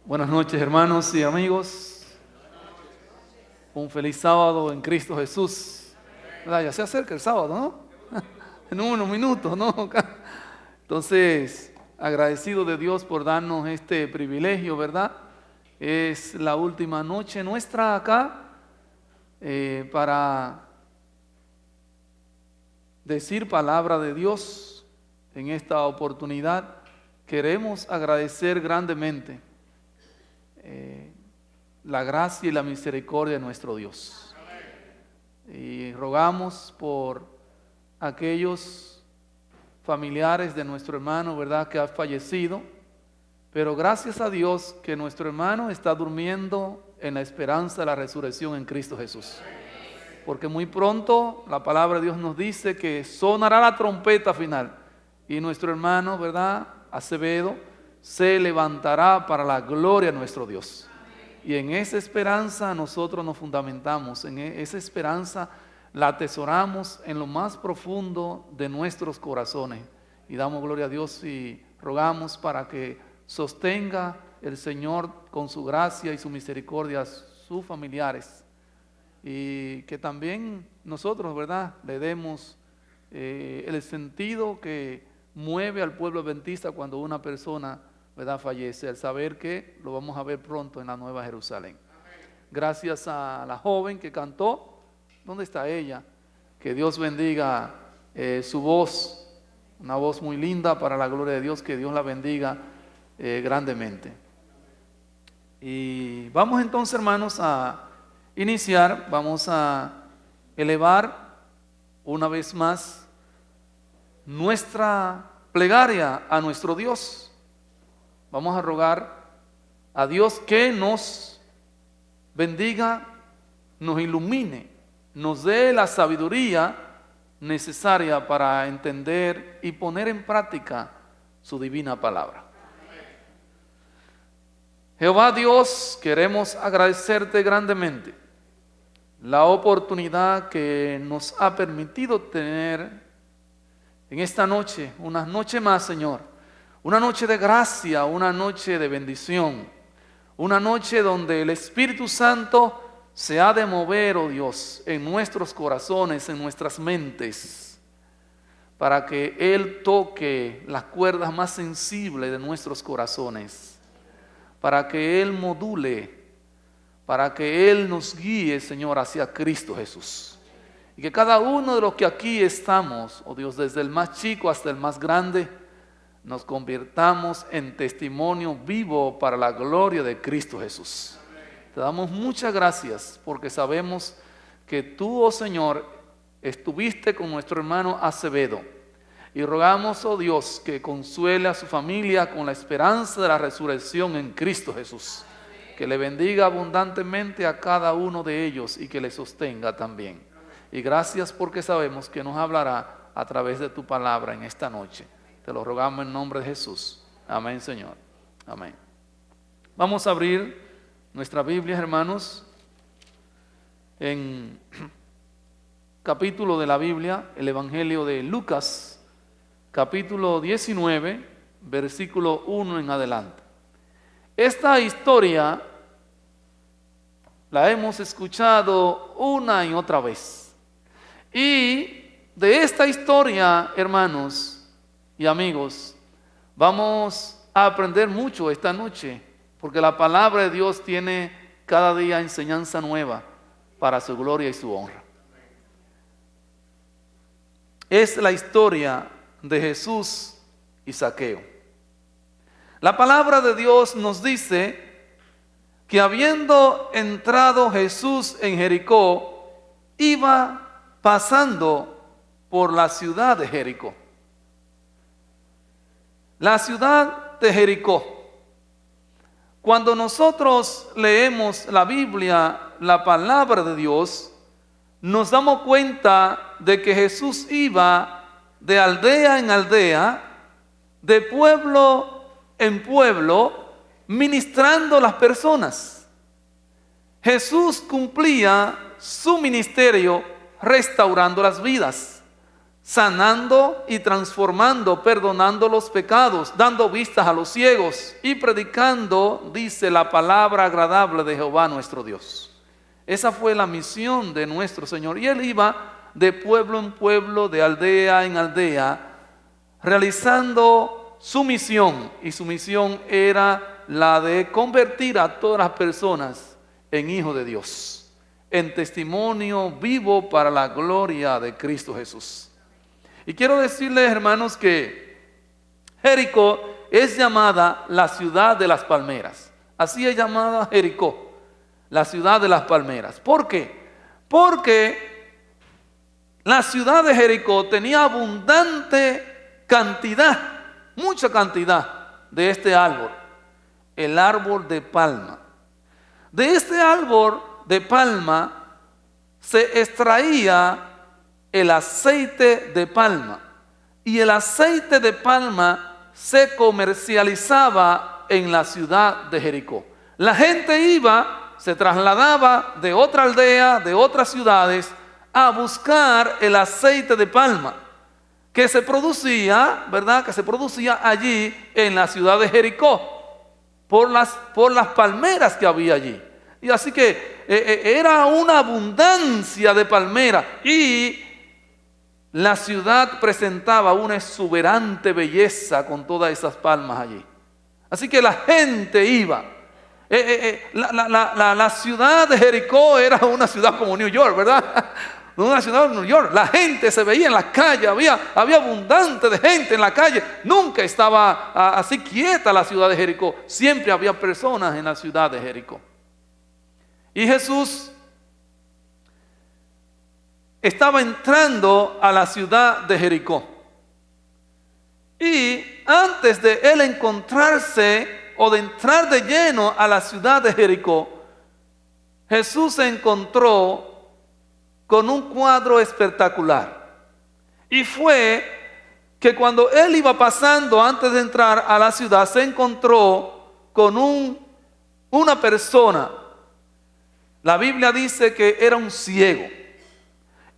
Buenas noches, hermanos y amigos. Un feliz sábado en Cristo Jesús. ¿Verdad? Ya se acerca el sábado, ¿no? En unos minutos, ¿no? Entonces, agradecido de Dios por darnos este privilegio, ¿verdad? Es la última noche nuestra acá para decir palabra de Dios. En esta oportunidad queremos agradecer grandemente la gracia y la misericordia de nuestro Dios. Y rogamos por aquellos familiares de nuestro hermano, ¿verdad?, que ha fallecido, pero gracias a Dios que nuestro hermano está durmiendo en la esperanza de la resurrección en Cristo Jesús. Porque muy pronto la palabra de Dios nos dice que sonará la trompeta final y nuestro hermano, ¿verdad?, Acevedo, se levantará para la gloria de nuestro Dios. Y en esa esperanza nosotros nos fundamentamos, en esa esperanza la atesoramos en lo más profundo de nuestros corazones. Y damos gloria a Dios y rogamos para que sostenga el Señor con su gracia y su misericordia a sus familiares. Y que también nosotros, ¿verdad?, le demos el sentido que mueve al pueblo adventista cuando una persona, ¿verdad?, fallece, al saber que lo vamos a ver pronto en la Nueva Jerusalén. Gracias a la joven que cantó. ¿Dónde está ella? Que Dios bendiga su voz, una voz muy linda para la gloria de Dios, que Dios la bendiga grandemente. Y vamos entonces, hermanos, a iniciar, vamos a elevar una vez más nuestra plegaria a nuestro Dios. Vamos a rogar a Dios que nos bendiga, nos ilumine, nos dé la sabiduría necesaria para entender y poner en práctica su divina palabra. Jehová Dios, queremos agradecerte grandemente la oportunidad que nos ha permitido tener en esta noche, una noche más, Señor, una noche de gracia, una noche de bendición, una noche donde el Espíritu Santo se ha de mover, oh Dios, en nuestros corazones, en nuestras mentes, para que Él toque las cuerdas más sensibles de nuestros corazones, para que Él module, para que Él nos guíe, Señor, hacia Cristo Jesús. Y que cada uno de los que aquí estamos, oh Dios, desde el más chico hasta el más grande, nos convirtamos en testimonio vivo para la gloria de Cristo Jesús. Te damos muchas gracias porque sabemos que tú, oh Señor, estuviste con nuestro hermano Acevedo. Y rogamos, oh Dios, que consuele a su familia con la esperanza de la resurrección en Cristo Jesús. Que le bendiga abundantemente a cada uno de ellos y que le sostenga también. Y gracias porque sabemos que nos hablará a través de tu palabra en esta noche. Te lo rogamos en nombre de Jesús. Amén, Señor. Amén. Vamos a abrir nuestra Biblia, hermanos, en capítulo de la Biblia, el Evangelio de Lucas, capítulo 19, versículo 1 en adelante. Esta historia la hemos escuchado una y otra vez. Y de esta historia, hermanos y amigos, vamos a aprender mucho esta noche, porque la palabra de Dios tiene cada día enseñanza nueva para su gloria y su honra. Es la historia de Jesús y Zaqueo. La palabra de Dios nos dice que habiendo entrado Jesús en Jericó, iba pasando por la ciudad de Jericó. La ciudad de Jericó. Cuando nosotros leemos la Biblia, la palabra de Dios, nos damos cuenta de que Jesús iba de aldea en aldea, de pueblo en pueblo, ministrando a las personas. Jesús cumplía su ministerio restaurando las vidas, sanando y transformando, perdonando los pecados, dando vistas a los ciegos y predicando, dice, la palabra agradable de Jehová nuestro Dios. Esa fue la misión de nuestro Señor. Y Él iba de pueblo en pueblo, de aldea en aldea, realizando su misión. Y su misión era la de convertir a todas las personas en hijos de Dios, en testimonio vivo para la gloria de Cristo Jesús. Y quiero decirles, hermanos, que Jericó es llamada la ciudad de las palmeras. Así es llamada Jericó, la ciudad de las palmeras. ¿Por qué? Porque la ciudad de Jericó tenía abundante cantidad, mucha cantidad de este árbol, el árbol de palma. De este árbol de palma se extraía el aceite de palma, y el aceite de palma se comercializaba en la ciudad de Jericó. La gente iba, se trasladaba de otra aldea, de otras ciudades, a buscar el aceite de palma que se producía, ¿verdad? Que se producía allí en la ciudad de Jericó por las palmeras que había allí. Y así que era una abundancia de palmeras, y la ciudad presentaba una exuberante belleza con todas esas palmas allí. Así que la gente iba. La ciudad de Jericó era una ciudad como New York, ¿verdad? Una ciudad de New York. La gente se veía en las calles, había abundante de gente en la calle. Nunca estaba así quieta la ciudad de Jericó. Siempre había personas en la ciudad de Jericó. Y Jesús estaba entrando a la ciudad de Jericó. Y antes de él encontrarse o de entrar de lleno a la ciudad de Jericó, Jesús se encontró con un cuadro espectacular. Y fue que cuando él iba pasando antes de entrar a la ciudad, se encontró con una persona. La Biblia dice que era un ciego.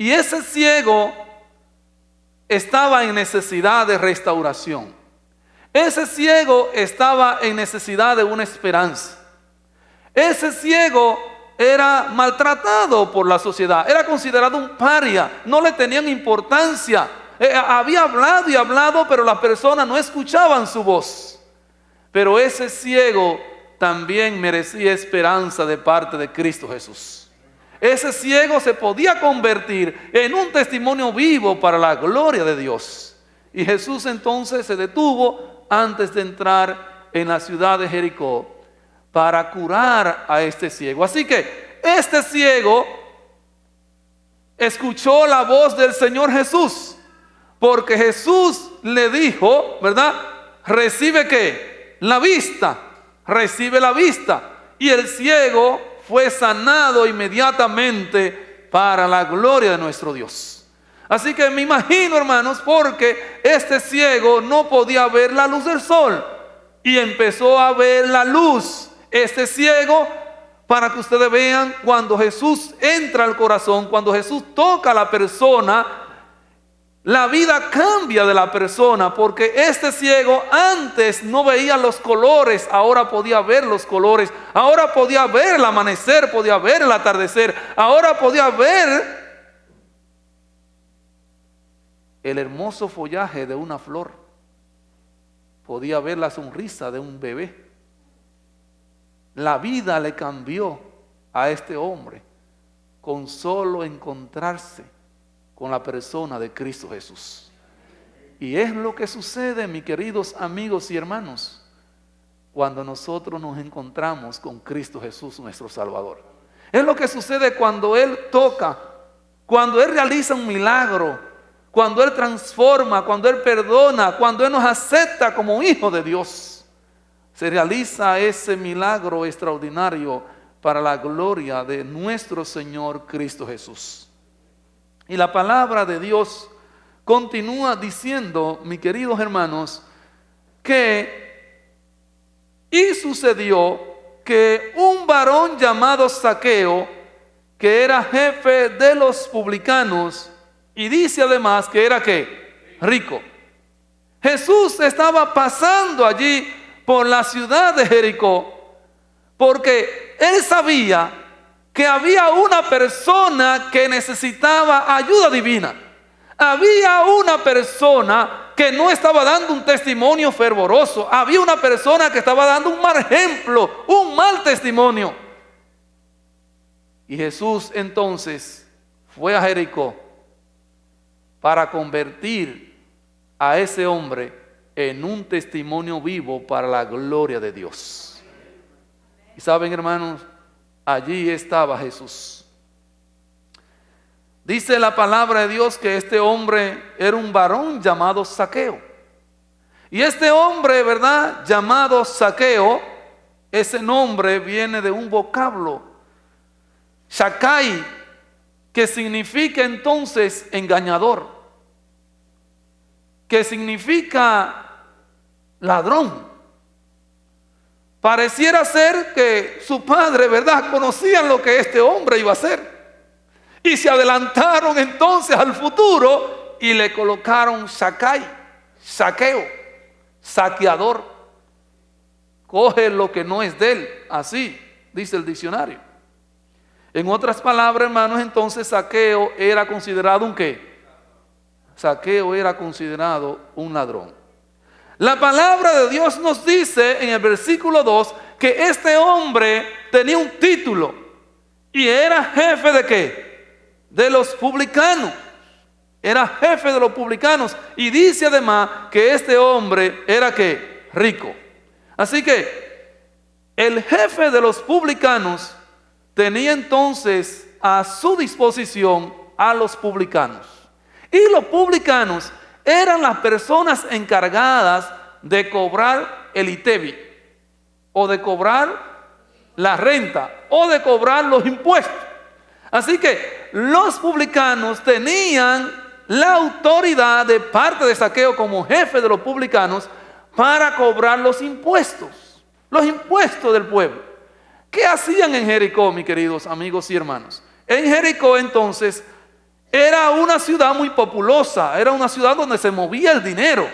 Y ese ciego estaba en necesidad de restauración. Ese ciego estaba en necesidad de una esperanza. Ese ciego era maltratado por la sociedad. Era considerado un paria. No le tenían importancia. Había hablado y hablado, pero las personas no escuchaban su voz. Pero ese ciego también merecía esperanza de parte de Cristo Jesús. Ese ciego se podía convertir en un testimonio vivo para la gloria de Dios. Y Jesús entonces se detuvo antes de entrar en la ciudad de Jericó para curar a este ciego. Así que este ciego escuchó la voz del Señor Jesús, porque Jesús le dijo, ¿verdad? Recibe ¿qué? La vista. Recibe la vista. Y el ciego fue sanado inmediatamente para la gloria de nuestro Dios. Así que me imagino, hermanos, porque este ciego no podía ver la luz del sol y empezó a ver la luz. Este ciego, para que ustedes vean, cuando Jesús entra al corazón, cuando Jesús toca a la persona, la vida cambia de la persona, porque este ciego antes no veía los colores, ahora podía ver los colores, ahora podía ver el amanecer, podía ver el atardecer, ahora podía ver el hermoso follaje de una flor, podía ver la sonrisa de un bebé. La vida le cambió a este hombre con solo encontrarse con la persona de Cristo Jesús. Y es lo que sucede, mis queridos amigos y hermanos, cuando nosotros nos encontramos con Cristo Jesús, nuestro Salvador. Es lo que sucede cuando Él toca, cuando Él realiza un milagro, cuando Él transforma, cuando Él perdona, cuando Él nos acepta como hijo de Dios. Se realiza ese milagro extraordinario para la gloria de nuestro Señor Cristo Jesús. Y la palabra de Dios continúa diciendo, mis queridos hermanos, y sucedió que un varón llamado Zaqueo, que era jefe de los publicanos Y dice además que era ¿qué? Rico. Jesús estaba pasando allí por la ciudad de Jericó porque él sabía que había una persona que necesitaba ayuda divina. Había una persona que no estaba dando un testimonio fervoroso. Había una persona que estaba dando un mal ejemplo, un mal testimonio. Y Jesús entonces fue a Jericó para convertir a ese hombre en un testimonio vivo para la gloria de Dios. Y saben, hermanos, allí estaba Jesús. Dice la palabra de Dios que este hombre era un varón llamado Zaqueo. Y este hombre, ¿verdad?, llamado Zaqueo, ese nombre viene de un vocablo, Shakai, que significa entonces engañador, que significa ladrón. Pareciera ser que su padre, ¿verdad?, conocían lo que este hombre iba a hacer. Y se adelantaron entonces al futuro y le colocaron Shakai, saqueo, saqueador. Coge lo que no es de él, así dice el diccionario. En otras palabras, hermanos, entonces Zaqueo era considerado un ¿qué? Zaqueo era considerado un ladrón. La palabra de Dios nos dice en el versículo 2 que este hombre tenía un título y era jefe de ¿qué? De los publicanos. Era jefe de los publicanos. Y dice además que este hombre era ¿qué? Rico. Así que el jefe de los publicanos tenía entonces a su disposición a los publicanos. Y los publicanos eran las personas encargadas de cobrar el ITEVI, o de cobrar la renta, o de cobrar los impuestos. Así que los publicanos tenían la autoridad de parte de Zaqueo como jefe de los publicanos para cobrar los impuestos del pueblo. ¿Qué hacían en Jericó, mis queridos amigos y hermanos? En Jericó entonces era una ciudad muy populosa, era una ciudad donde se movía el dinero.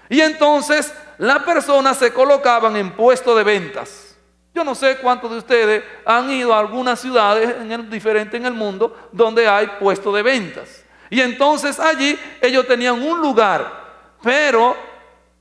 Y entonces las personas se colocaban en puestos de ventas. Yo no sé cuántos de ustedes han ido a algunas ciudades diferentes en el mundo donde hay puestos de ventas. Y entonces allí ellos tenían un lugar, pero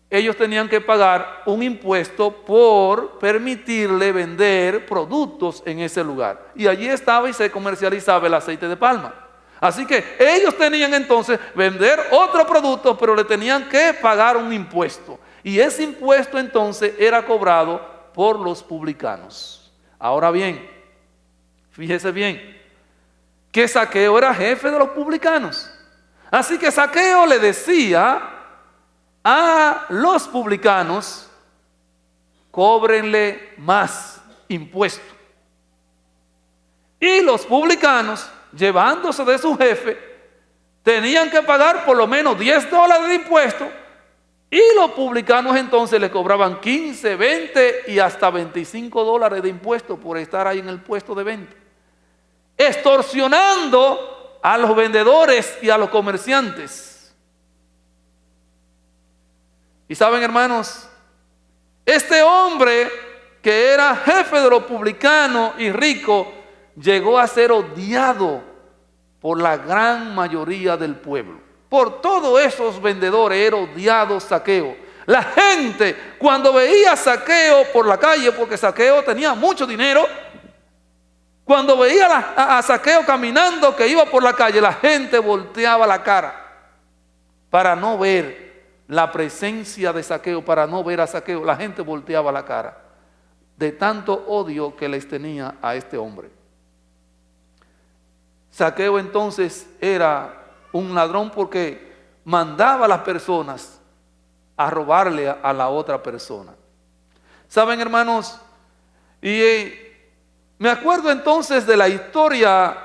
ellos tenían que pagar un impuesto por permitirle vender productos en ese lugar. Y allí estaba y se comercializaba el aceite de palma. Así que ellos tenían entonces vender otro producto, pero le tenían que pagar un impuesto. Y ese impuesto entonces era cobrado por los publicanos. Ahora bien, fíjese bien, que Zaqueo era jefe de los publicanos. Así que Zaqueo le decía a los publicanos: cóbrenle más impuesto. Y los publicanos, llevándose de su jefe, tenían que pagar por lo menos $10 de impuesto. Y los publicanos entonces le cobraban 15, 20 y hasta $25 de impuestos por estar ahí en el puesto de venta, extorsionando a los vendedores y a los comerciantes. Y saben, hermanos, este hombre que era jefe de los publicanos y rico llegó a ser odiado por la gran mayoría del pueblo. Por todos esos vendedores era odiado Zaqueo. La gente, cuando veía a Zaqueo por la calle, porque Zaqueo tenía mucho dinero, cuando veía a Zaqueo caminando que iba por la calle, la gente volteaba la cara para no ver la presencia de Zaqueo, para no ver a Zaqueo. La gente volteaba la cara de tanto odio que les tenía a este hombre. Zaqueo entonces era un ladrón porque mandaba a las personas a robarle a la otra persona. ¿Saben, hermanos? Y me acuerdo entonces de la historia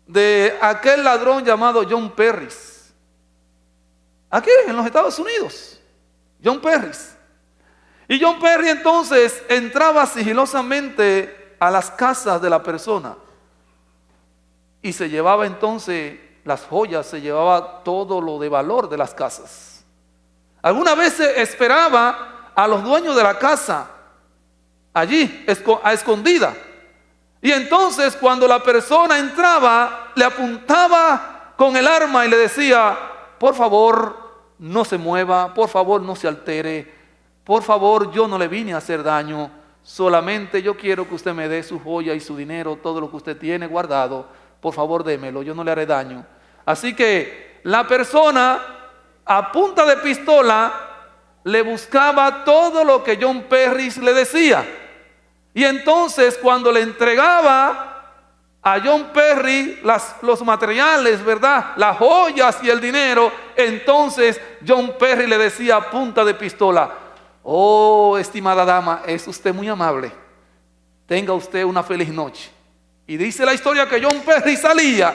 de aquel ladrón llamado John Perris. Aquí en los Estados Unidos. John Perris. Y John Perris entonces entraba sigilosamente a las casas de la persona y se llevaba entonces las joyas, se llevaba todo lo de valor de las casas. Algunas veces esperaba a los dueños de la casa allí, a escondida. Y entonces cuando la persona entraba, le apuntaba con el arma y le decía: por favor, no se mueva, por favor, no se altere, por favor, yo no le vine a hacer daño, solamente yo quiero que usted me dé su joya y su dinero, todo lo que usted tiene guardado, por favor démelo, yo no le haré daño. Así que la persona a punta de pistola le buscaba todo lo que John Perris le decía. Y entonces cuando le entregaba a John Perry los materiales, ¿verdad?, las joyas y el dinero, entonces John Perry le decía a punta de pistola: oh, estimada dama, es usted muy amable, tenga usted una feliz noche. Y dice la historia que John Perry salía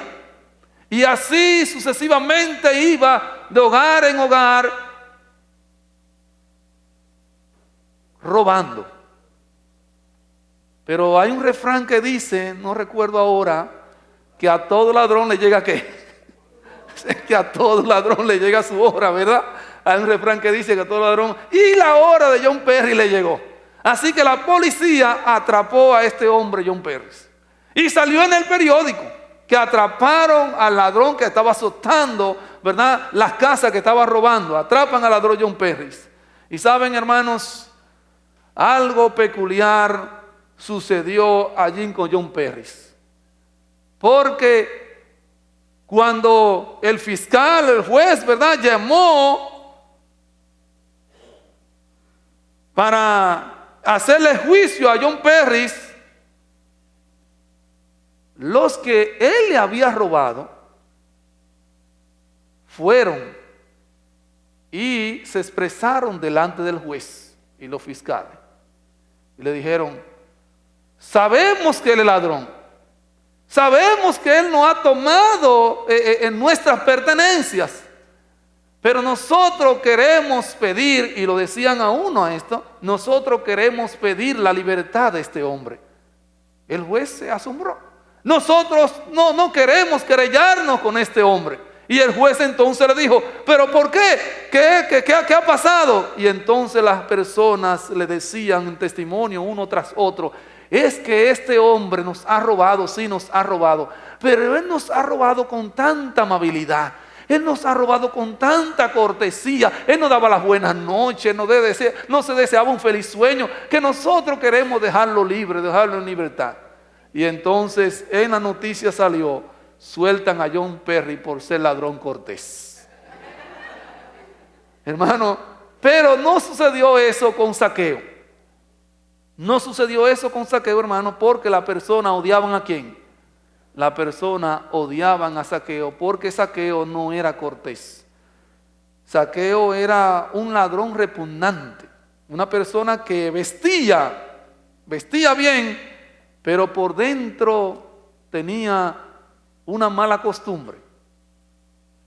y así sucesivamente iba de hogar en hogar robando. Pero hay un refrán que dice, no recuerdo ahora, que a todo ladrón le llega ¿qué? Que a todo ladrón le llega su hora, ¿verdad? Hay un refrán que dice que a todo ladrón, y la hora de John Perry le llegó. Así que la policía atrapó a este hombre, John Perry. Y salió en el periódico que atraparon al ladrón que estaba azotando, ¿verdad?, las casas que estaba robando. Atrapan al ladrón John Perry. Y saben, hermanos, algo peculiar sucedió allí con John Perry, porque cuando el fiscal, el juez, ¿verdad?, llamó para hacerle juicio a John Perry, los que él le había robado fueron y se expresaron delante del juez y los fiscales y le dijeron: sabemos que él es ladrón, sabemos que él no ha tomado en nuestras pertenencias, pero nosotros queremos pedir, y lo decían a uno a esto, nosotros queremos pedir la libertad de este hombre. El juez se asombró. Nosotros no queremos querellarnos con este hombre. Y el juez entonces le dijo: ¿pero por qué? ¿Qué ha pasado? Y entonces las personas le decían en testimonio uno tras otro: es que este hombre nos ha robado, sí nos ha robado, pero él nos ha robado con tanta amabilidad, él nos ha robado con tanta cortesía, él nos daba las buenas noches, no se deseaba un feliz sueño, que nosotros queremos dejarlo libre, dejarlo en libertad. Y entonces en la noticia salió: sueltan a John Perry por ser ladrón cortés. Hermano, pero no sucedió eso con Zaqueo. No sucedió eso con Zaqueo, hermano, porque la persona odiaban ¿a quién? La persona odiaban a Zaqueo porque Zaqueo no era cortés. Zaqueo era un ladrón repugnante, una persona que vestía bien, pero por dentro tenía una mala costumbre.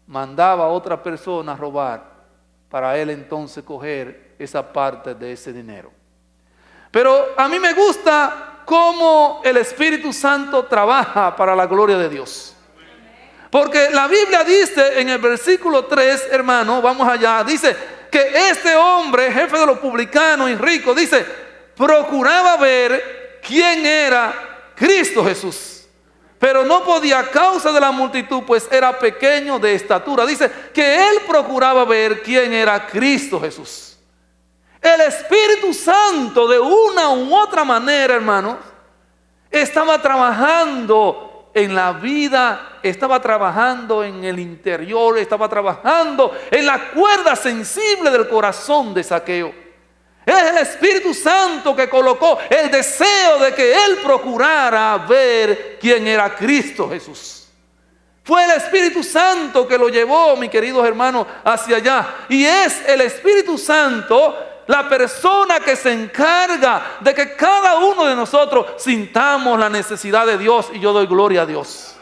Mandaba a otra persona a robar para él entonces coger esa parte de ese dinero. Pero a mí me gusta cómo el Espíritu Santo trabaja para la gloria de Dios. Porque la Biblia dice en el versículo 3, hermano, vamos allá, dice que este hombre, jefe de los publicanos y rico, dice, procuraba ver quién era Cristo Jesús, pero no podía a causa de la multitud, pues era pequeño de estatura. Dice que él procuraba ver quién era Cristo Jesús. El Espíritu Santo, de una u otra manera, hermanos, estaba trabajando en la vida, estaba trabajando en el interior, estaba trabajando en la cuerda sensible del corazón de Zaqueo. Es el Espíritu Santo que colocó el deseo de que él procurara ver quién era Cristo Jesús. Fue el Espíritu Santo que lo llevó, mis queridos hermanos, hacia allá. Y es el Espíritu Santo la persona que se encarga de que cada uno de nosotros sintamos la necesidad de Dios, y yo doy gloria a Dios.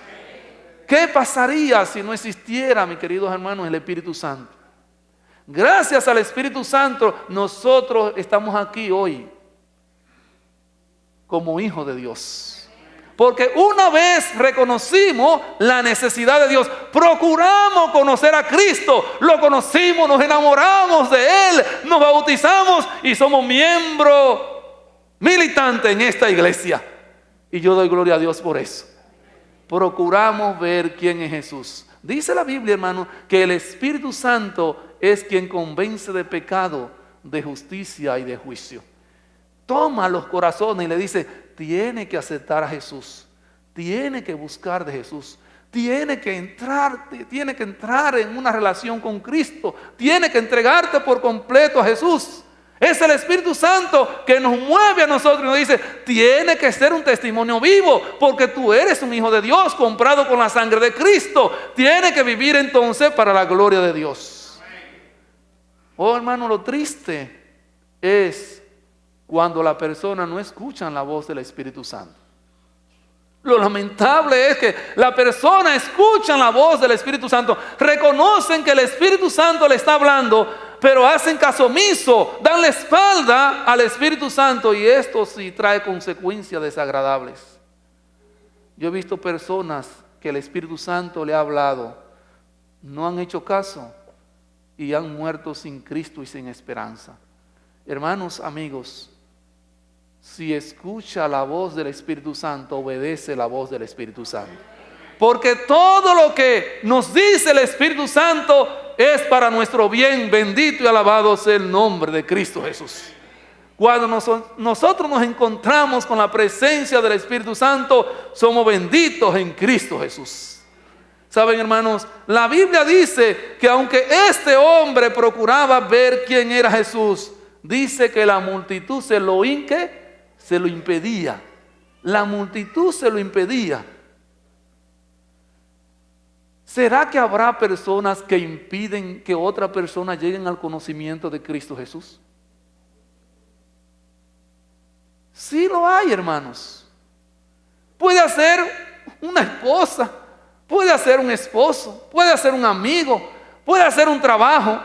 ¿Qué pasaría si no existiera, mis queridos hermanos, el Espíritu Santo? Gracias al Espíritu Santo nosotros estamos aquí hoy como hijos de Dios. Porque una vez reconocimos la necesidad de Dios, procuramos conocer a Cristo, lo conocimos, nos enamoramos de Él, nos bautizamos y somos miembros militantes en esta iglesia. Y yo doy gloria a Dios por eso. Procuramos ver quién es Jesús. Dice la Biblia, hermano, que el Espíritu Santo es quien convence de pecado, de justicia y de juicio. Toma los corazones y le dice: tiene que aceptar a Jesús, tiene que buscar de Jesús, tiene que entrar en una relación con Cristo, tiene que entregarte por completo a Jesús. Es el Espíritu Santo que nos mueve a nosotros y nos dice: tiene que ser un testimonio vivo, porque tú eres un hijo de Dios, comprado con la sangre de Cristo. Tiene que vivir entonces para la gloria de Dios. Oh, hermano, lo triste es cuando la persona no escucha la voz del Espíritu Santo. Lo lamentable es que la persona escucha la voz del Espíritu Santo, reconocen que el Espíritu Santo le está hablando, pero hacen caso omiso, dan la espalda al Espíritu Santo, y esto sí trae consecuencias desagradables. Yo he visto personas que el Espíritu Santo le ha hablado, no han hecho caso y han muerto sin Cristo y sin esperanza. Hermanos, amigos, si escucha la voz del Espíritu Santo, obedece la voz del Espíritu Santo. Porque todo lo que nos dice el Espíritu Santo es para nuestro bien. Bendito y alabado sea el nombre de Cristo Jesús. Cuando nosotros nos encontramos con la presencia del Espíritu Santo, somos benditos en Cristo Jesús. Saben, hermanos, la Biblia dice que aunque este hombre procuraba ver quién era Jesús, dice que la multitud se lo impedía. La multitud se lo impedía. ¿Será que habrá personas que impiden que otras personas lleguen al conocimiento de Cristo Jesús? Sí lo hay, hermanos. Puede ser una esposa, puede ser un esposo, puede ser un amigo, puede ser un trabajo.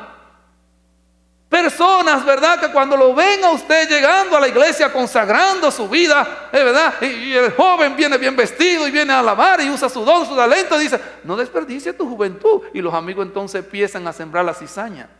Personas, ¿verdad?, que cuando lo ven a usted llegando a la iglesia consagrando su vida, ¿verdad?, y el joven viene bien vestido y viene a alabar y usa su don, su talento, y dice: no desperdicie tu juventud. Y los amigos entonces empiezan a sembrar la cizaña.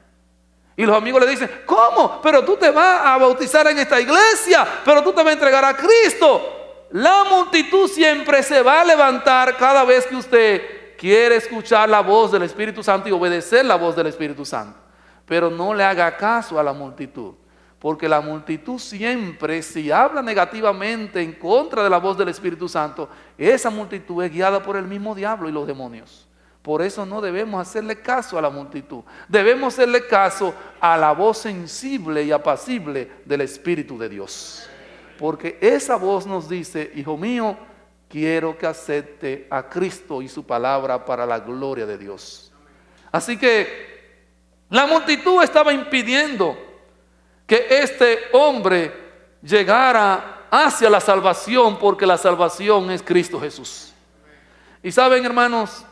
Y los amigos le dicen: ¿cómo? Pero tú te vas a bautizar en esta iglesia, pero tú te vas a entregar a Cristo. La multitud siempre se va a levantar cada vez que usted quiere escuchar la voz del Espíritu Santo y obedecer la voz del Espíritu Santo. Pero no le haga caso a la multitud, porque la multitud siempre, si habla negativamente en contra de la voz del Espíritu Santo, esa multitud es guiada por el mismo diablo y los demonios. Por eso no debemos hacerle caso a la multitud, debemos hacerle caso a la voz sensible y apacible del Espíritu de Dios, porque esa voz nos dice: hijo mío, quiero que acepte a Cristo y su palabra para la gloria de Dios. Así que la multitud estaba impidiendo que este hombre llegara hacia la salvación, porque la salvación es Cristo Jesús. Y saben, hermanos,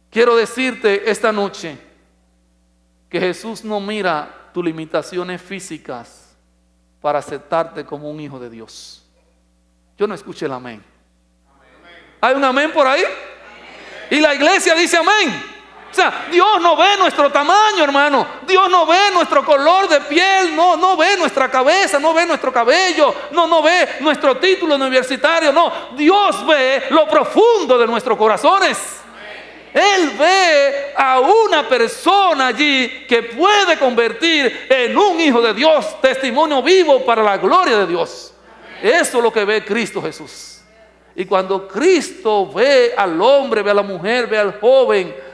quiero decirte esta noche que Jesús no mira tus limitaciones físicas para aceptarte como un hijo de Dios. Yo no escuché el amén. ¿Hay un amén por ahí? Y la iglesia dice amén. O sea, Dios no ve nuestro tamaño, hermano. Dios no ve nuestro color de piel, no ve nuestra cabeza, no ve nuestro cabello, no ve nuestro título universitario, no. Dios ve lo profundo de nuestros corazones. Él ve a una persona allí que puede convertir en un hijo de Dios, testimonio vivo para la gloria de Dios. Eso es lo que ve Cristo Jesús. Y cuando Cristo ve al hombre, ve a la mujer, ve al joven,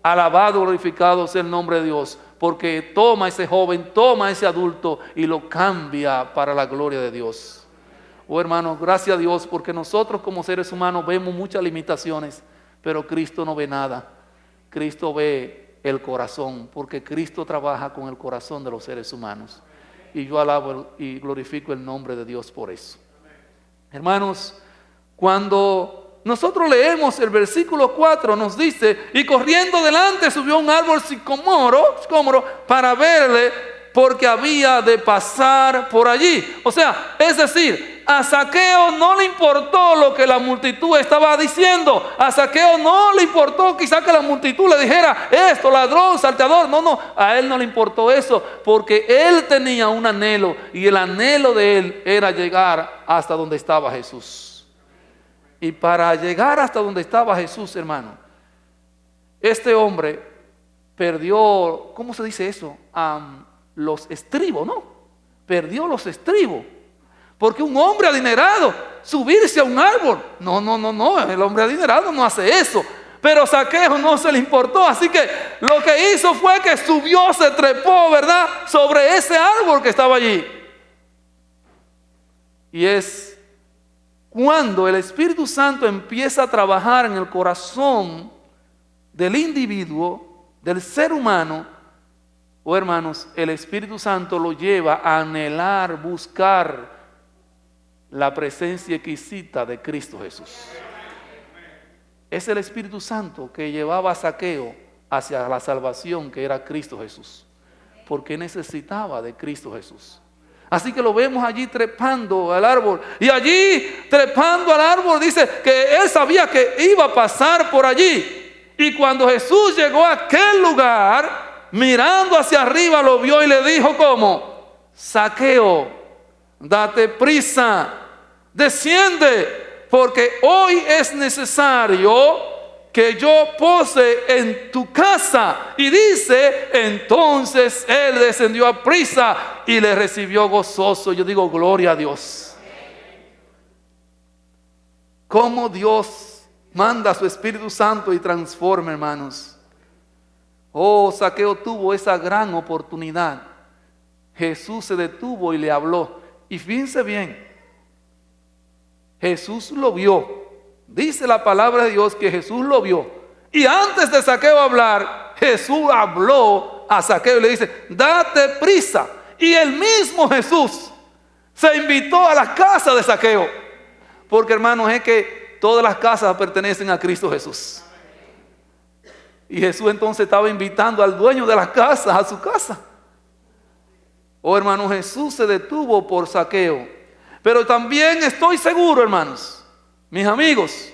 alabado, glorificado sea el nombre de Dios, porque toma a ese joven, toma a ese adulto y lo cambia para la gloria de Dios. Oh, hermanos, gracias a Dios, porque nosotros como seres humanos vemos muchas limitaciones, pero Cristo no ve nada. Cristo ve el corazón, porque Cristo trabaja con el corazón de los seres humanos. Y yo alabo y glorifico el nombre de Dios por eso. Hermanos, cuando nosotros leemos el versículo 4, nos dice: y corriendo delante subió un árbol sicómoro para verle, porque había de pasar por allí. O sea, es decir, a Zaqueo no le importó lo que la multitud estaba diciendo. A Zaqueo no le importó quizá que la multitud le dijera esto, ladrón, salteador. No, a él no le importó eso, porque él tenía un anhelo, y el anhelo de él era llegar hasta donde estaba Jesús. Y para llegar hasta donde estaba Jesús, hermano, este hombre perdió, ¿cómo se dice eso? Los estribos, ¿no? Perdió los estribos. Porque un hombre adinerado, subirse a un árbol, no, el hombre adinerado no hace eso. Pero Zaqueo no se le importó, así que lo que hizo fue que subió, se trepó, ¿verdad?, sobre ese árbol que estaba allí. Y es cuando el Espíritu Santo empieza a trabajar en el corazón del individuo, del ser humano, hermanos, el Espíritu Santo lo lleva a anhelar, buscar la presencia exquisita de Cristo Jesús. Es el Espíritu Santo que llevaba a Zaqueo hacia la salvación, que era Cristo Jesús, porque necesitaba de Cristo Jesús. Así que lo vemos allí trepando al árbol, y allí trepando al árbol dice que él sabía que iba a pasar por allí. Y cuando Jesús llegó a aquel lugar, mirando hacia arriba, lo vio y le dijo como: Zaqueo, date prisa, desciende, porque hoy es necesario que yo pose en tu casa. Y dice, entonces él descendió a prisa y le recibió gozoso. Yo digo, gloria a Dios. Cómo Dios manda a su Espíritu Santo y transforma, hermanos. Zaqueo tuvo esa gran oportunidad. Jesús se detuvo y le habló. Y fíjense bien, Jesús lo vio. Dice la palabra de Dios que Jesús lo vio. Y antes de Zaqueo hablar, Jesús habló a Zaqueo y le dice: date prisa. Y el mismo Jesús se invitó a la casa de Zaqueo. Porque, hermanos, es que todas las casas pertenecen a Cristo Jesús. Y Jesús entonces estaba invitando al dueño de la casa a su casa. Hermanos, Jesús se detuvo por Zaqueo. Pero también estoy seguro, hermanos, mis amigos,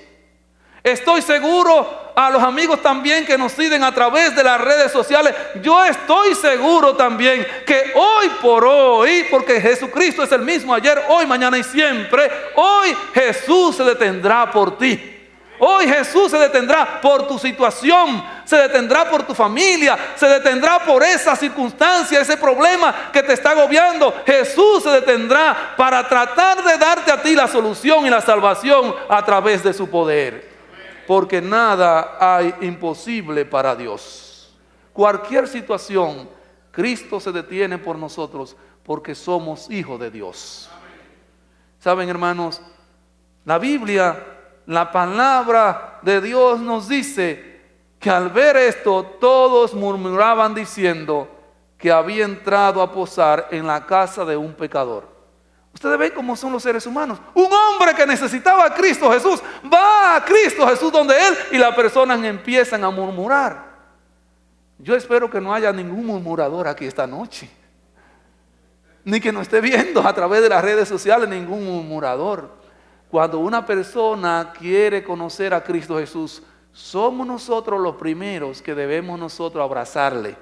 estoy seguro, a los amigos también que nos siguen a través de las redes sociales, yo estoy seguro también que hoy por hoy, porque Jesucristo es el mismo ayer, hoy, mañana y siempre, hoy Jesús se detendrá por ti. Hoy Jesús se detendrá por tu situación, se detendrá por tu familia, se detendrá por esa circunstancia, ese problema que te está agobiando. Jesús se detendrá para tratar de darte a ti la solución y la salvación a través de su poder. Porque nada hay imposible para Dios. Cualquier situación, Cristo se detiene por nosotros porque somos hijos de Dios. Saben, hermanos, la Biblia, la palabra de Dios nos dice que al ver esto todos murmuraban diciendo que había entrado a posar en la casa de un pecador. Ustedes ven cómo son los seres humanos. Un hombre que necesitaba a Cristo Jesús va a Cristo Jesús donde él, y las personas empiezan a murmurar. Yo espero que no haya ningún murmurador aquí esta noche, ni que nos esté viendo a través de las redes sociales ningún murmurador. Cuando una persona quiere conocer a Cristo Jesús, somos nosotros los primeros que debemos nosotros abrazarle.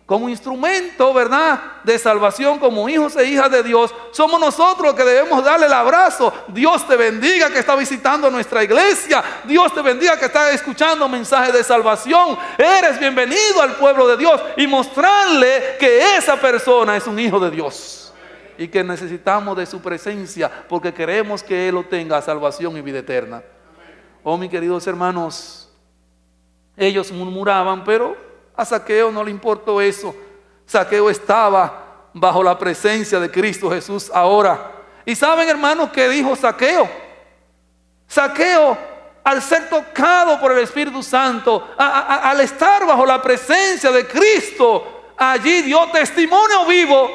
Como instrumento, ¿verdad?, de salvación, como hijos e hijas de Dios, somos nosotros que debemos darle el abrazo. Dios te bendiga que está visitando nuestra iglesia. Dios te bendiga que está escuchando mensajes de salvación. Eres bienvenido al pueblo de Dios, y mostrarle que esa persona es un hijo de Dios y que necesitamos de su presencia porque queremos que Él obtenga salvación y vida eterna. Mis queridos hermanos, ellos murmuraban, pero a Zaqueo no le importó eso. Zaqueo estaba bajo la presencia de Cristo Jesús ahora. Y saben, hermanos, ¿qué dijo Zaqueo? Zaqueo, al ser tocado por el Espíritu Santo, al estar bajo la presencia de Cristo, allí dio testimonio vivo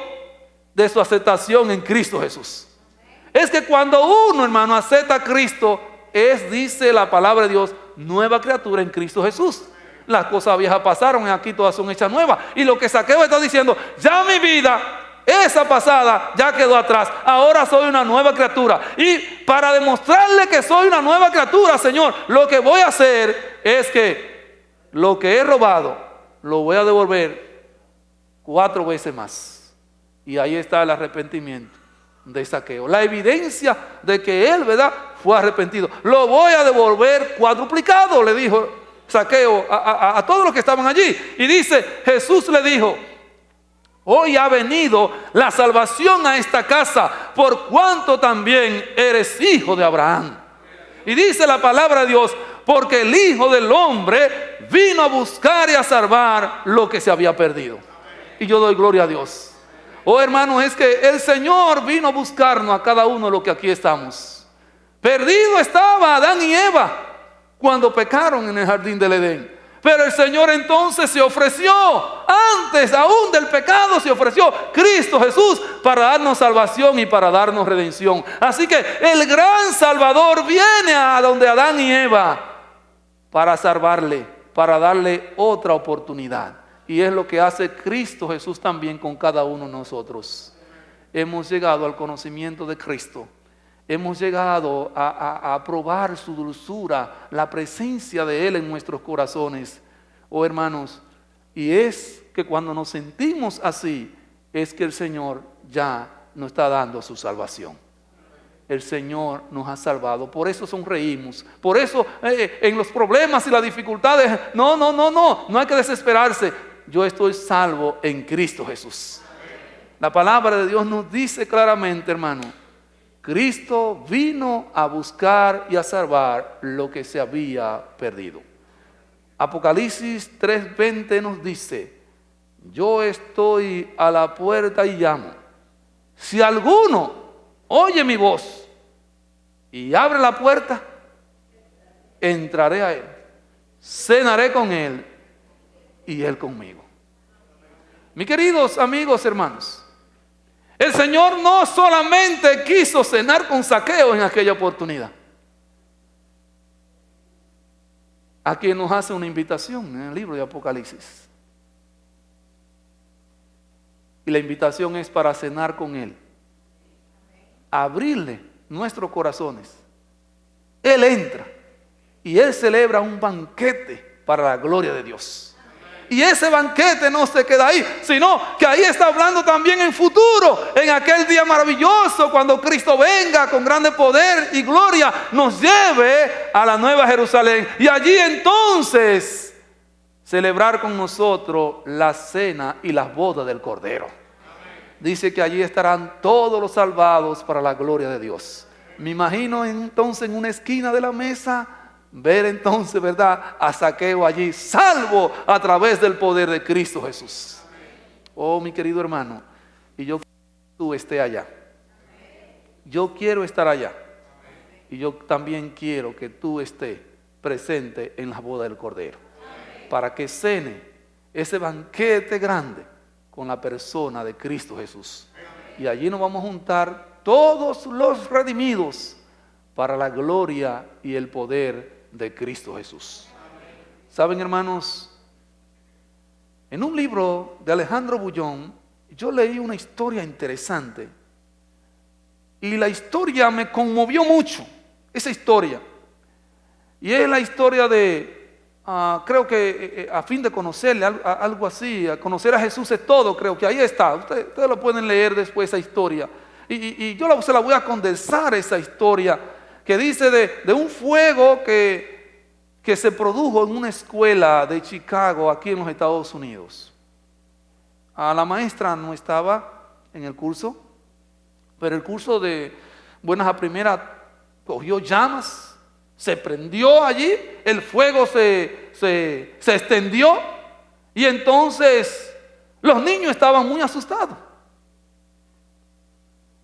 de su aceptación en Cristo Jesús. Es que cuando uno, hermano, acepta a Cristo, dice la palabra de Dios, nueva criatura en Cristo Jesús. Las cosas viejas pasaron y aquí todas son hechas nuevas. Y lo que Zaqueo está diciendo, ya mi vida esa pasada ya quedó atrás, ahora soy una nueva criatura. Y para demostrarle que soy una nueva criatura, Señor, lo que voy a hacer es que lo que he robado lo voy a devolver 4 veces más. Y ahí está el arrepentimiento de Zaqueo, la evidencia de que él, ¿verdad?, fue arrepentido. Lo voy a devolver cuadruplicado, le dijo Zaqueo a todos los que estaban allí. Y dice, Jesús le dijo: hoy ha venido la salvación a esta casa, por cuanto también eres hijo de Abraham. Y dice la palabra de Dios, porque el Hijo del Hombre vino a buscar y a salvar lo que se había perdido. Y yo doy gloria a Dios. Oh, hermano, es que el Señor vino a buscarnos a cada uno de los que aquí estamos. Perdido estaba Adán y Eva cuando pecaron en el jardín del Edén. Pero el Señor entonces se ofreció, antes aún del pecado se ofreció Cristo Jesús para darnos salvación y para darnos redención. Así que el gran Salvador viene a donde Adán y Eva para salvarle, para darle otra oportunidad. Y es lo que hace Cristo Jesús también con cada uno de nosotros. Hemos llegado al conocimiento de Cristo. Hemos llegado a probar su dulzura, la presencia de Él en nuestros corazones. Oh, hermanos, y es que cuando nos sentimos así, es que el Señor ya nos está dando su salvación. El Señor nos ha salvado, por eso sonreímos, por eso en los problemas y las dificultades, no hay que desesperarse. Yo estoy salvo en Cristo Jesús. La palabra de Dios nos dice claramente, hermano, Cristo vino a buscar y a salvar lo que se había perdido. Apocalipsis 3:20 nos dice: yo estoy a la puerta y llamo. Si alguno oye mi voz y abre la puerta, entraré a él, cenaré con él y él conmigo. Mis queridos amigos, hermanos, el Señor no solamente quiso cenar con Zaqueo en aquella oportunidad, a quien nos hace una invitación en el libro de Apocalipsis. Y la invitación es para cenar con Él, abrirle nuestros corazones. Él entra y Él celebra un banquete para la gloria de Dios. Y ese banquete no se queda ahí, sino que ahí está hablando también en futuro, en aquel día maravilloso, cuando Cristo venga con grande poder y gloria, nos lleve a la nueva Jerusalén. Y allí entonces celebrar con nosotros la cena y las bodas del Cordero. Dice que allí estarán todos los salvados para la gloria de Dios. Me imagino entonces en una esquina de la mesa ver entonces, ¿verdad?, a Zaqueo allí, salvo a través del poder de Cristo Jesús. Oh, mi querido hermano, y yo quiero que tú estés allá. Yo quiero estar allá. Y yo también quiero que tú estés presente en la boda del Cordero, para que cene ese banquete grande con la persona de Cristo Jesús. Y allí nos vamos a juntar todos los redimidos para la gloria y el poder de Cristo Jesús. Saben, hermanos, en un libro de Alejandro Bullón yo leí una historia interesante y la historia me conmovió mucho, esa historia, y es la historia de creo que a fin de conocerle, algo así, a conocer a Jesús es todo, creo que ahí está, ustedes lo pueden leer después, esa historia, y yo se la voy a condensar, esa historia que dice de un fuego que se produjo en una escuela de Chicago, aquí en los Estados Unidos. La maestra no estaba en el curso, pero el curso de buenas a primeras cogió llamas, se prendió allí, el fuego se extendió, y entonces los niños estaban muy asustados.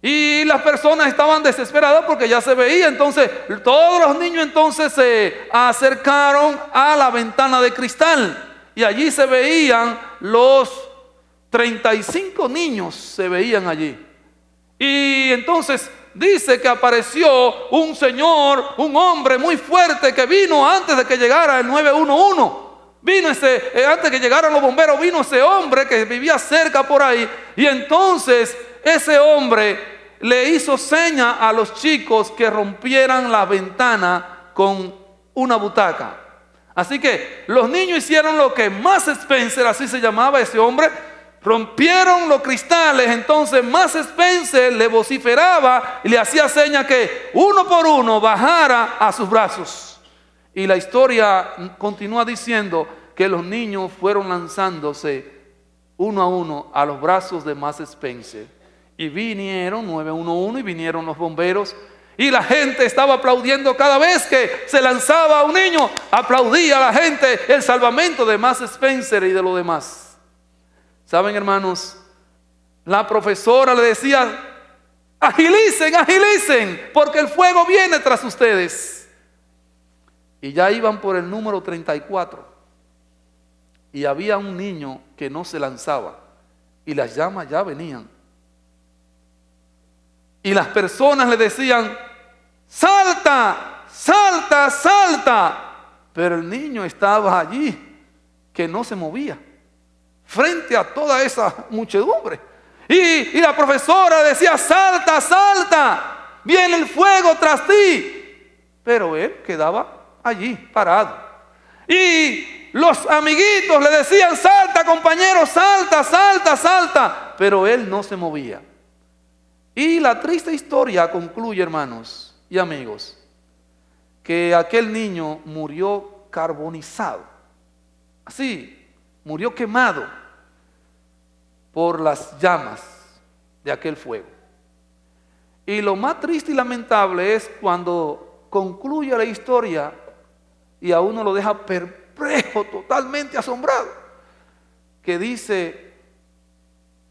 Y las personas estaban desesperadas porque ya se veía. Entonces todos los niños entonces se acercaron a la ventana de cristal. Y allí se veían los 35 niños, se veían allí. Y entonces dice que apareció un señor, un hombre muy fuerte que vino antes de que llegara el 911. Antes que llegaran los bomberos, vino ese hombre que vivía cerca por ahí. Y entonces ese hombre le hizo seña a los chicos que rompieran la ventana con una butaca. Así que los niños hicieron lo que Max Spencer, así se llamaba ese hombre, rompieron los cristales. Entonces Max Spencer le vociferaba y le hacía seña que uno por uno bajara a sus brazos. Y la historia continúa diciendo que los niños fueron lanzándose uno a uno a los brazos de Max Spencer. Y vinieron 911 y vinieron los bomberos. Y la gente estaba aplaudiendo cada vez que se lanzaba un niño. Aplaudía a la gente el salvamento de Max Spencer y de los demás. ¿Saben, hermanos? La profesora le decía: agilicen, agilicen, porque el fuego viene tras ustedes. Y ya iban por el número 34. Y había un niño que no se lanzaba. Y las llamas ya venían. Y las personas le decían: salta, salta, salta. Pero el niño estaba allí, que no se movía, frente a toda esa muchedumbre. Y la profesora decía: salta, salta, viene el fuego tras ti. Pero él quedaba allí, parado. Y los amiguitos le decían: salta, compañero, salta, salta, salta. Pero él no se movía. Y la triste historia concluye, hermanos y amigos, que aquel niño murió carbonizado. Así, murió quemado por las llamas de aquel fuego. Y lo más triste y lamentable es cuando concluye la historia y a uno lo deja perplejo, totalmente asombrado, que dice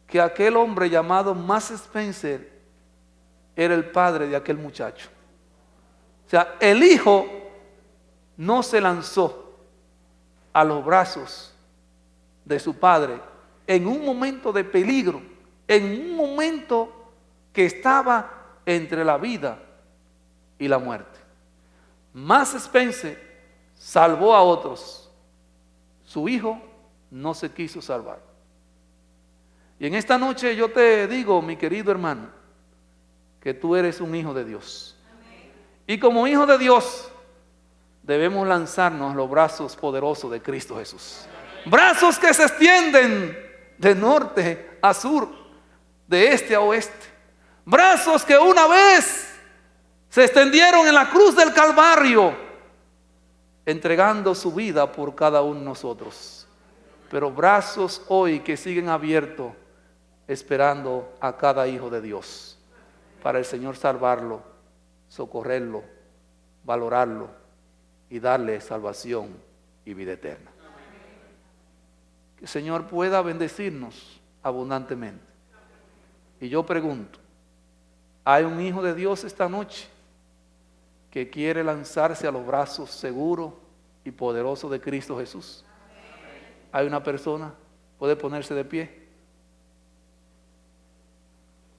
que aquel hombre llamado Max Spencer era el padre de aquel muchacho. O sea, el hijo no se lanzó a los brazos de su padre en un momento de peligro, en un momento que estaba entre la vida y la muerte. Max Spencer salvó a otros. Su hijo no se quiso salvar. Y en esta noche yo te digo, mi querido hermano, que tú eres un hijo de Dios. Y como hijo de Dios debemos lanzarnos a los brazos poderosos de Cristo Jesús. Brazos que se extienden de norte a sur, de este a oeste. Brazos que una vez se extendieron en la cruz del Calvario, entregando su vida por cada uno de nosotros. Pero brazos hoy que siguen abiertos, esperando a cada hijo de Dios, para el Señor salvarlo, socorrerlo, valorarlo y darle salvación y vida eterna. Que el Señor pueda bendecirnos abundantemente. Y yo pregunto, ¿hay un hijo de Dios esta noche que quiere lanzarse a los brazos seguros y poderosos de Cristo Jesús? ¿Hay una persona? ¿Puede ponerse de pie?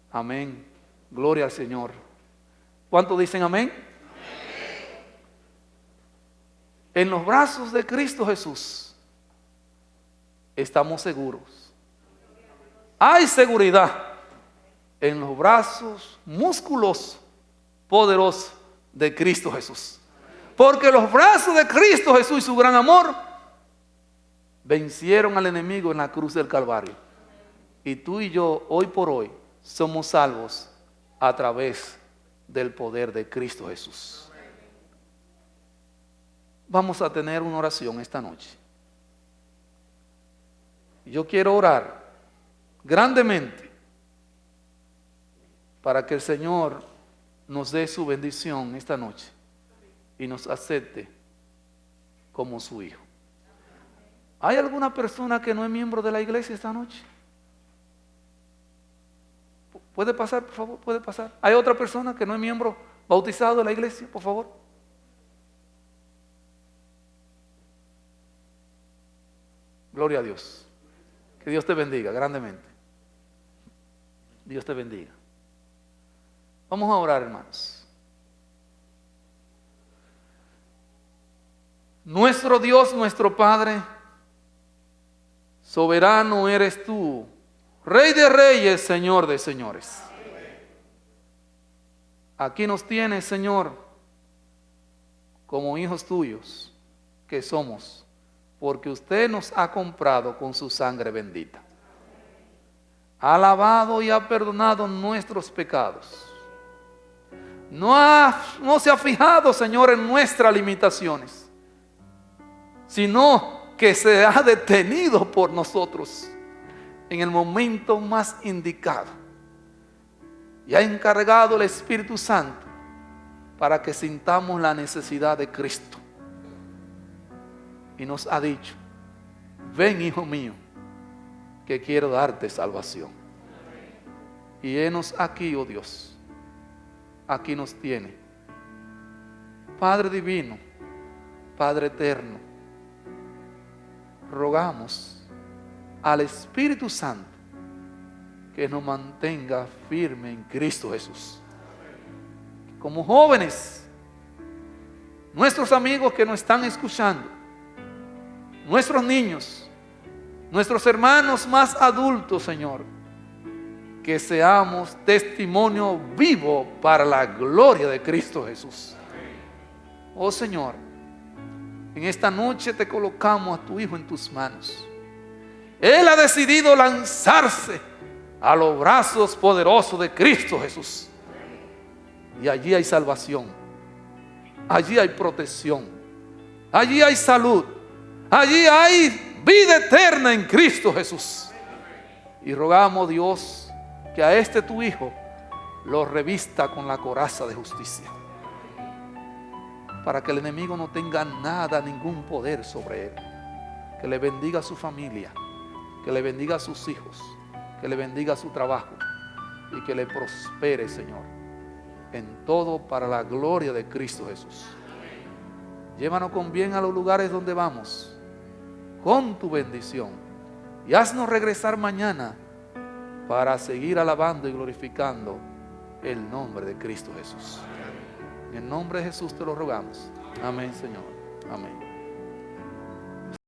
Amén. Gloria al Señor. ¿Cuántos dicen amén? Amén. En los brazos de Cristo Jesús estamos seguros. Hay seguridad en los brazos musculosos, poderosos de Cristo Jesús. Porque los brazos de Cristo Jesús y su gran amor vencieron al enemigo en la cruz del Calvario. Y tú y yo, hoy por hoy, somos salvos a través del poder de Cristo Jesús. Vamos a tener una oración esta noche. Yo quiero orar grandemente para que el Señor nos dé su bendición esta noche y nos acepte como su hijo. ¿Hay alguna persona que no es miembro de la iglesia esta noche? ¿Puede pasar, por favor? ¿Puede pasar? ¿Hay otra persona que no es miembro bautizado de la iglesia, por favor? Gloria a Dios. Que Dios te bendiga grandemente. Dios te bendiga. Vamos a orar, hermanos. Nuestro Dios, nuestro Padre, Soberano eres tú, Rey de reyes, Señor de señores. Aquí nos tienes, Señor, como hijos tuyos que somos, porque usted nos ha comprado con su sangre bendita. Ha lavado y ha perdonado nuestros pecados. No se ha fijado, Señor, en nuestras limitaciones, sino que se ha detenido por nosotros en el momento más indicado y ha encargado el Espíritu Santo para que sintamos la necesidad de Cristo. Y nos ha dicho: ven, hijo mío, que quiero darte salvación. Y henos aquí, oh Dios, aquí nos tiene. Padre divino, Padre eterno, rogamos al Espíritu Santo que nos mantenga firme en Cristo Jesús. Como jóvenes, nuestros amigos que nos están escuchando, nuestros niños, nuestros hermanos más adultos, Señor, que seamos testimonio vivo para la gloria de Cristo Jesús. Oh Señor, en esta noche te colocamos a tu Hijo en tus manos. Él ha decidido lanzarse a los brazos poderosos de Cristo Jesús. Y allí hay salvación, allí hay protección, allí hay salud, allí hay vida eterna en Cristo Jesús. Y rogamos, Dios, que a este tu Hijo lo revista con la coraza de justicia, para que el enemigo no tenga nada, ningún poder sobre él. Que le bendiga a su familia, que le bendiga a sus hijos, que le bendiga su trabajo y que le prospere, Señor, en todo para la gloria de Cristo Jesús. Llévanos con bien a los lugares donde vamos, con tu bendición, y haznos regresar mañana para seguir alabando y glorificando el nombre de Cristo Jesús. En el nombre de Jesús te lo rogamos. Amén, Señor. Amén.